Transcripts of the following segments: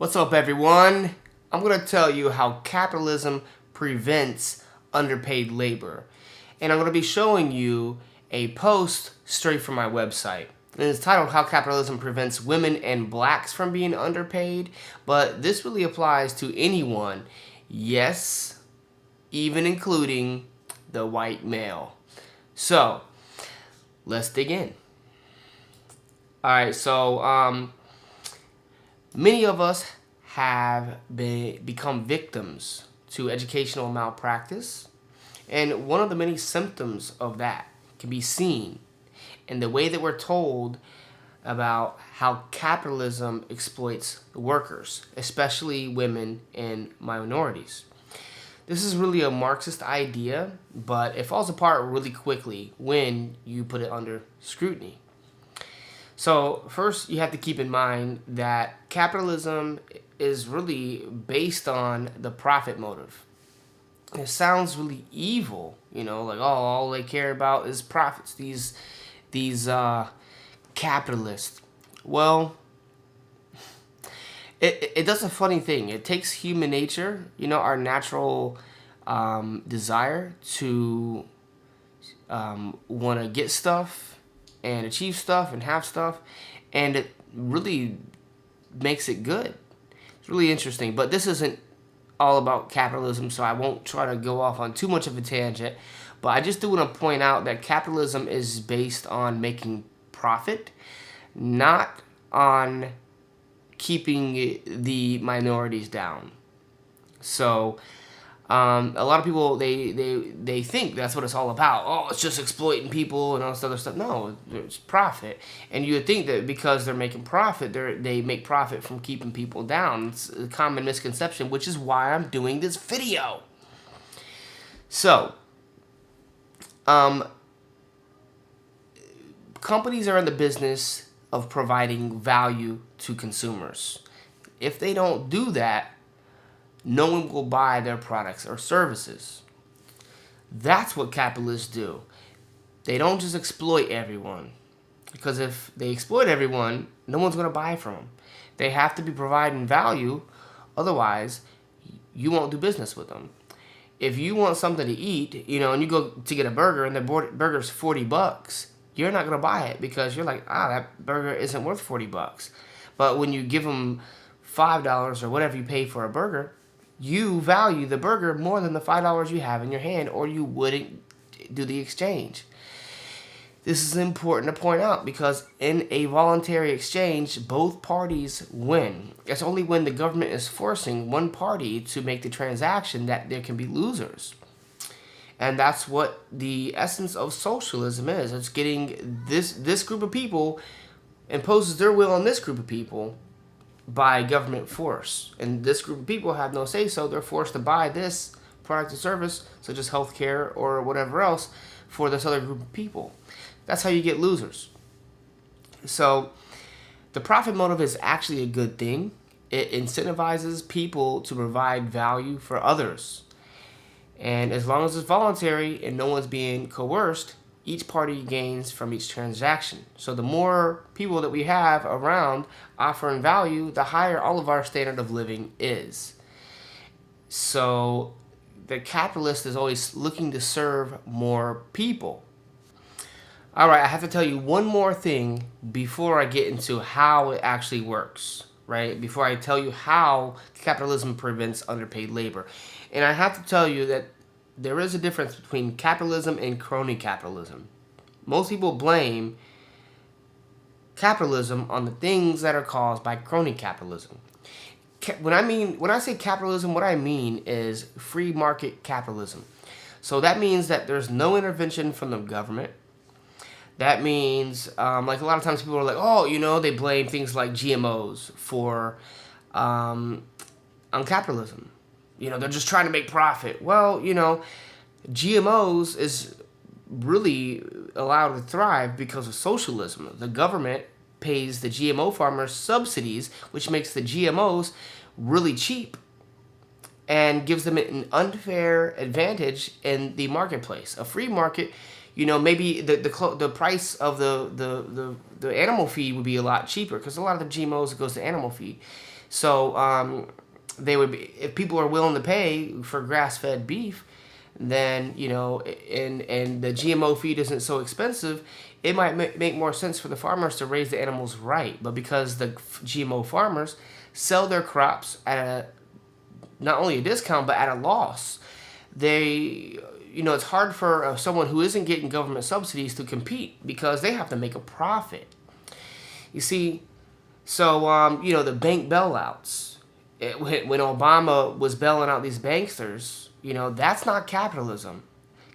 What's up, everyone? I'm going to tell you how capitalism prevents underpaid labor. And I'm going to be showing you a post straight from my website. And it's titled How Capitalism Prevents Women and Blacks from Being Underpaid. But this really applies to anyone. Yes, even including the white male. So, let's dig in. Alright, so many of us have become victims to educational malpractice, and one of the many symptoms of that can be seen in the way that we're told about how capitalism exploits workers, especially women and minorities. This is really a Marxist idea, but it falls apart really quickly when you put it under scrutiny. So first, you have to keep in mind that capitalism is really based on the profit motive. It sounds really evil, like, oh, all they care about is profits. These capitalists. Well, it does a funny thing. It takes human nature, our natural desire to want to get stuff and achieve stuff and have stuff, and it really makes it good. It's really interesting, but this isn't all about capitalism, so I won't try to go off on too much of a tangent, but I just do want to point out that capitalism is based on making profit, not on keeping the minorities down. So a lot of people, they think that's what it's all about. Oh, it's just exploiting people and all this other stuff. No, it's profit. And you would think that because they're making profit, they make profit from keeping people down. It's a common misconception, which is why I'm doing this video. So, companies are in the business of providing value to consumers. If they don't do that, no one will buy their products or services. That's what capitalists do. They don't just exploit everyone. Because if they exploit everyone, no one's going to buy from them. They have to be providing value. Otherwise, you won't do business with them. If you want something to eat, and you go to get a burger and the burger's $40, you're not going to buy it because you're like, that burger isn't worth $40. But when you give them $5 or whatever you pay for a burger, you value the burger more than the $5 you have in your hand, or you wouldn't do the exchange. This is important to point out because in a voluntary exchange, both parties win. It's only when the government is forcing one party to make the transaction that there can be losers. And that's what the essence of socialism is. It's getting this group of people imposes their will on this group of people by government force, and this group of people have no say, so they're forced to buy this product or service, such as healthcare or whatever else, for this other group of people. That's how you get losers. So the profit motive is actually a good thing. It incentivizes people to provide value for others, and as long as it's voluntary and no one's being coerced, each party gains from each transaction. So the more people that we have around offering value, the higher all of our standard of living is. So the capitalist is always looking to serve more people. All right, I have to tell you one more thing before I get into how it actually works, right? Before I tell you how capitalism prevents underpaid labor. And I have to tell you that there is a difference between capitalism and crony capitalism. Most people blame capitalism on the things that are caused by crony capitalism. When I say capitalism, what I mean is free market capitalism. So that means that there's no intervention from the government. That means, like a lot of times people are like, oh, they blame things like GMOs for on capitalism. They're just trying to make profit. Well, GMOs is really allowed to thrive because of socialism. The government pays the GMO farmers subsidies, which makes the GMOs really cheap and gives them an unfair advantage in the marketplace. A free market, maybe the price of the animal feed would be a lot cheaper because a lot of the GMOs goes to animal feed. So they would be, if people are willing to pay for grass-fed beef, then and the GMO feed isn't so expensive, it might make more sense for the farmers to raise the animals right. But because the GMO farmers sell their crops at not only a discount but at a loss, it's hard for someone who isn't getting government subsidies to compete because they have to make a profit. You see, so the bank bailouts. When Obama was bailing out these banksters, that's not capitalism.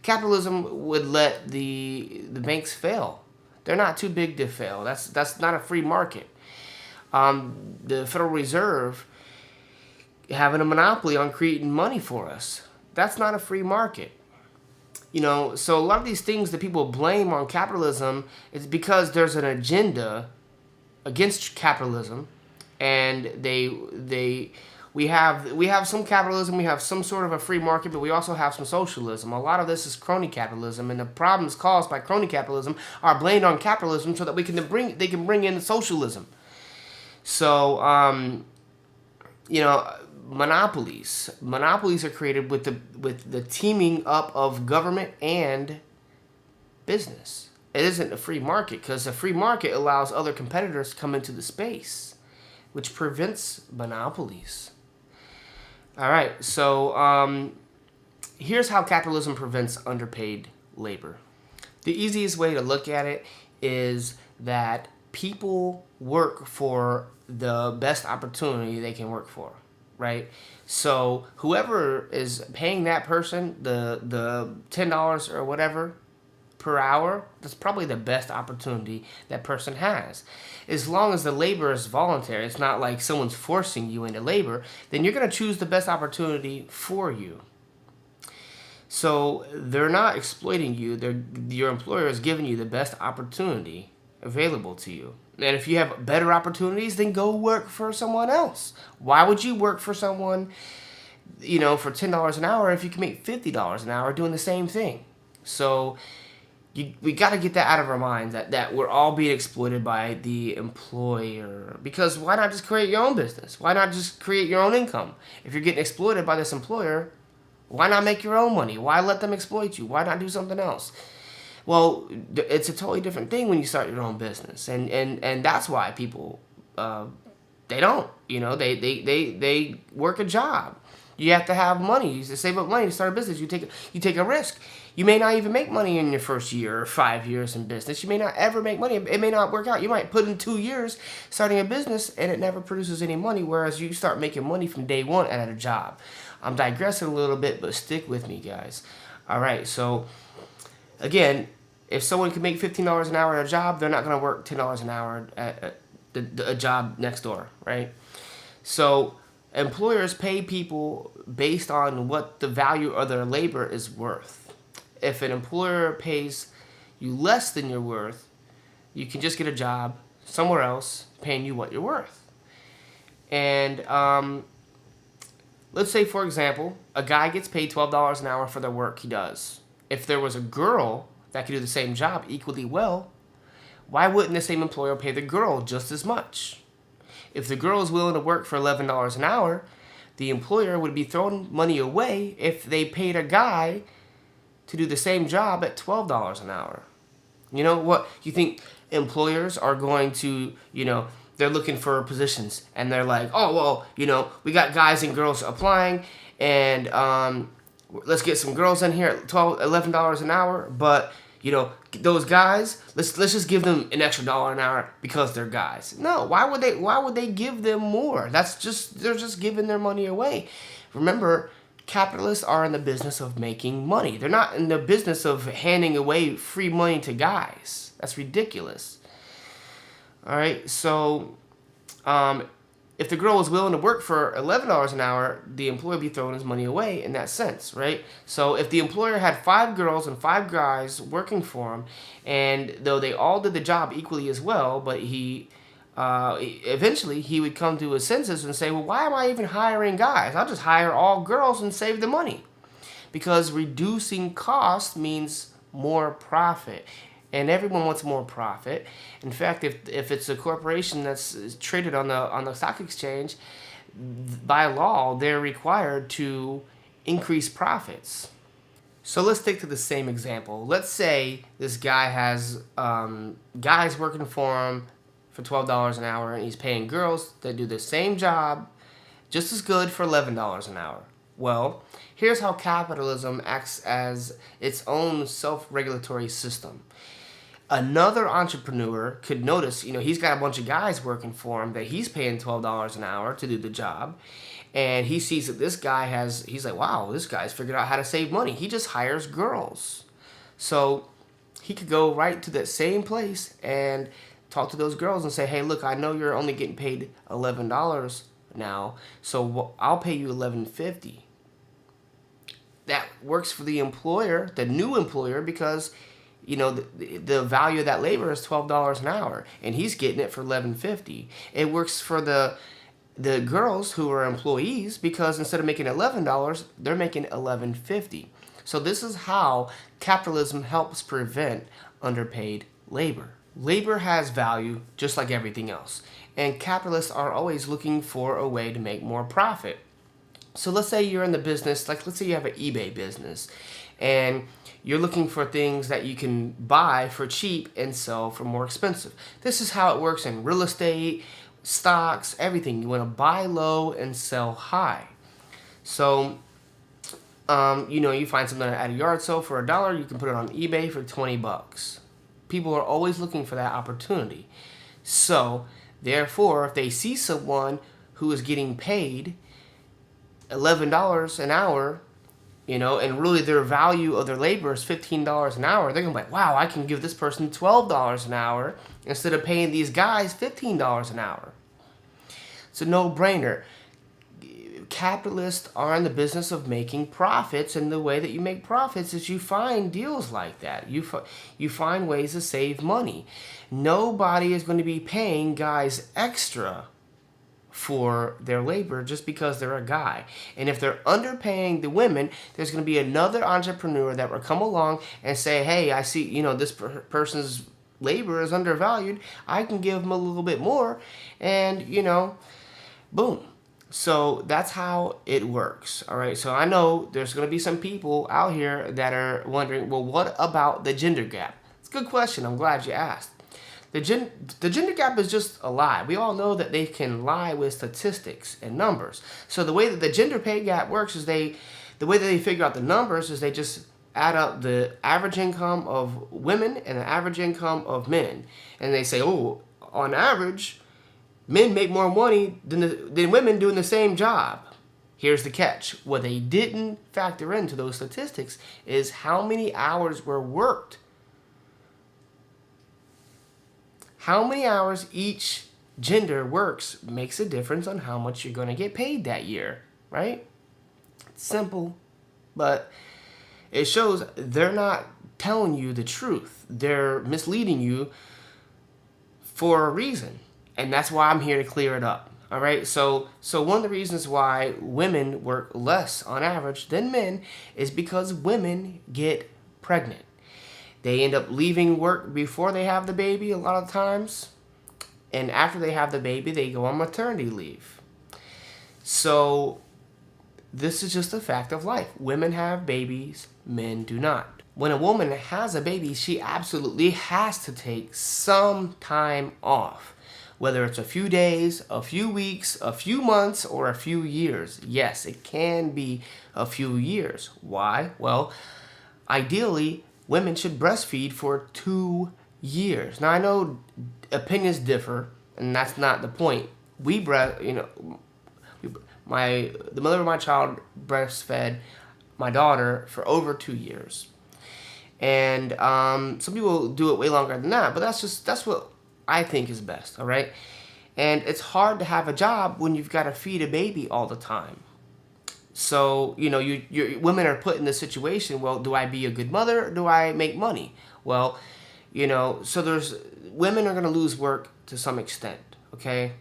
Capitalism would let the banks fail. They're not too big to fail. That's not a free market. The Federal Reserve having a monopoly on creating money for us. That's not a free market. So a lot of these things that people blame on capitalism is because there's an agenda against capitalism, and we have some capitalism, we have some sort of a free market, but we also have some socialism. A lot of this is crony capitalism, and the problems caused by crony capitalism are blamed on capitalism so that they can bring in socialism. So monopolies are created with the teaming up of government and business. It isn't a free market because a free market allows other competitors to come into the space, which prevents monopolies. All right, so here's how capitalism prevents underpaid labor. The easiest way to look at it is that people work for the best opportunity they can work for, right? So whoever is paying that person the $10 or whatever per hour, that's probably the best opportunity that person has. As long as the labor is voluntary, it's not like someone's forcing you into labor, then you're going to choose the best opportunity for you. So they're not exploiting you. Your employer is giving you the best opportunity available to you. And if you have better opportunities, then go work for someone else. Why would you work for someone, for $10 an hour if you can make $50 an hour doing the same thing? So we got to get that out of our minds, that we're all being exploited by the employer. Because why not just create your own business? Why not just create your own income? If you're getting exploited by this employer, why not make your own money? Why let them exploit you? Why not do something else? Well, it's a totally different thing when you start your own business, and that's why people they don't, they work a job. You have to have money. You save up money to start a business. You take a risk. You may not even make money in your first year or 5 years in business. You may not ever make money. It may not work out. You might put in 2 years starting a business and it never produces any money, whereas you start making money from day one at a job. I'm digressing a little bit, but stick with me, guys. All right, so again, if someone can make $15 an hour at a job, they're not going to work $10 an hour at a job next door, right? So employers pay people based on what the value of their labor is worth. If an employer pays you less than you're worth, you can just get a job somewhere else paying you what you're worth. And let's say, for example, a guy gets paid $12 an hour for the work he does. If there was a girl that could do the same job equally well, why wouldn't the same employer pay the girl just as much? If the girl is willing to work for $11 an hour, the employer would be throwing money away if they paid a guy to do the same job at $12 an hour. You know what? You think employers are going to, they're looking for positions and they're like, oh, well, we got guys and girls applying and let's get some girls in here at $11 an hour, but those guys, let's just give them an extra $1 an hour because they're guys. No, why would they give them more? They're just giving their money away. Remember, capitalists are in the business of making money. They're not in the business of handing away free money to guys. That's ridiculous. All right, so if the girl was willing to work for $11 an hour, the employer would be throwing his money away in that sense, right? So if the employer had 5 girls and 5 guys working for him, and though they all did the job equally as well, but eventually he would come to his senses and say, well, why am I even hiring guys? I'll just hire all girls and save the money. Because reducing cost means more profit. And everyone wants more profit. In fact, if it's a corporation that's traded on the stock exchange, by law, they're required to increase profits. So let's stick to the same example. Let's say this guy has guys working for him for $12 an hour, and he's paying girls that do the same job just as good for $11 an hour. Well, here's how capitalism acts as its own self-regulatory system. Another entrepreneur could notice, he's got a bunch of guys working for him that he's paying $12 an hour to do the job. And he sees that this guy he's like, wow, this guy's figured out how to save money. He just hires girls. So he could go right to that same place and talk to those girls and say, hey, look, I know you're only getting paid $11 now, so I'll pay you $11.50. That works for the employer, the new employer, because the value of that labor is $12 an hour, and he's getting it for $11.50. It works for the girls who are employees, because instead of making $11, they're making $11.50. So this is how capitalism helps prevent underpaid labor. Labor has value just like everything else, and capitalists are always looking for a way to make more profit. So let's say you're in the business, like let's say you have an eBay business, and you're looking for things that you can buy for cheap and sell for more expensive. This is how it works in real estate, stocks, everything. You want to buy low and sell high. So, you find something at a yard sale for $1, you can put it on eBay for $20. People are always looking for that opportunity. So, therefore, if they see someone who is getting paid $11 an hour, and really their value of their labor is $15 an hour, they're going to be like, wow, I can give this person $12 an hour instead of paying these guys $15 an hour. It's a no-brainer. Capitalists are in the business of making profits, and the way that you make profits is you find deals like that. You find ways to save money. Nobody is going to be paying guys extra for their labor just because they're a guy. And if they're underpaying the women, there's going to be another entrepreneur that will come along and say, hey, I see, this person's labor is undervalued. I can give them a little bit more, and, boom. So that's how it works. All right. So I know there's going to be some people out here that are wondering, well, what about the gender gap? It's a good question. I'm glad you asked. The gender gap is just a lie. We all know that they can lie with statistics and numbers. So the way that the gender pay gap works is the way that they figure out the numbers is they just add up the average income of women and the average income of men. And they say, oh, on average, men make more money than women doing the same job. Here's the catch. What they didn't factor into those statistics is how many hours were worked. How many hours each gender works makes a difference on how much you're going to get paid that year, right? It's simple, but it shows they're not telling you the truth. They're misleading you for a reason, and that's why I'm here to clear it up. All right, so one of the reasons why women work less on average than men is because women get pregnant. They end up leaving work before they have the baby a lot of times. And after they have the baby, they go on maternity leave. So this is just a fact of life. Women have babies, men do not. When a woman has a baby, she absolutely has to take some time off. Whether it's a few days, a few weeks, a few months, or a few years. Yes, it can be a few years. Why? Well, ideally, women should breastfeed for 2 years. Now, I know opinions differ, and that's not the point. The mother of my child breastfed my daughter for over 2 years. And some people do it way longer than that, but that's what I think is best, all right? And it's hard to have a job when you've got to feed a baby all the time. So, you women are put in this situation, well, do I be a good mother or do I make money? Well, so women are going to lose work to some extent, okay?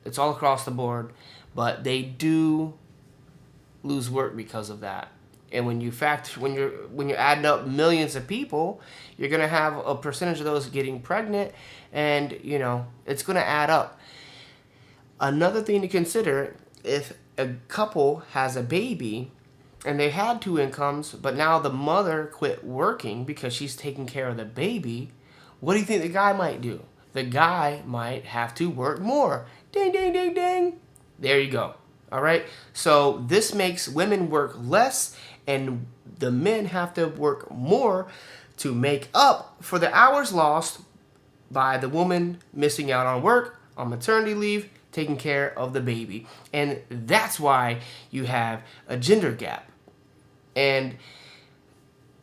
It's all across the board, but they do lose work because of that. And when you're adding up millions of people, you're going to have a percentage of those getting pregnant, and, it's going to add up. Another thing to consider if a couple has a baby and they had two incomes, but now the mother quit working because she's taking care of the baby, what do you think the guy might do? The guy might have to work more. Ding, ding, ding, ding. There you go. All right. So this makes women work less and the men have to work more to make up for the hours lost by the woman missing out on work, on maternity leave, taking care of the baby. And that's why you have a gender gap. And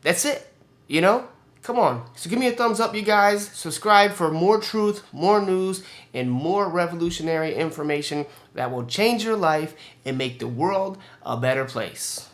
that's it, you know? Come on. So give me a thumbs up, you guys. Subscribe for more truth, more news, and more revolutionary information that will change your life and make the world a better place.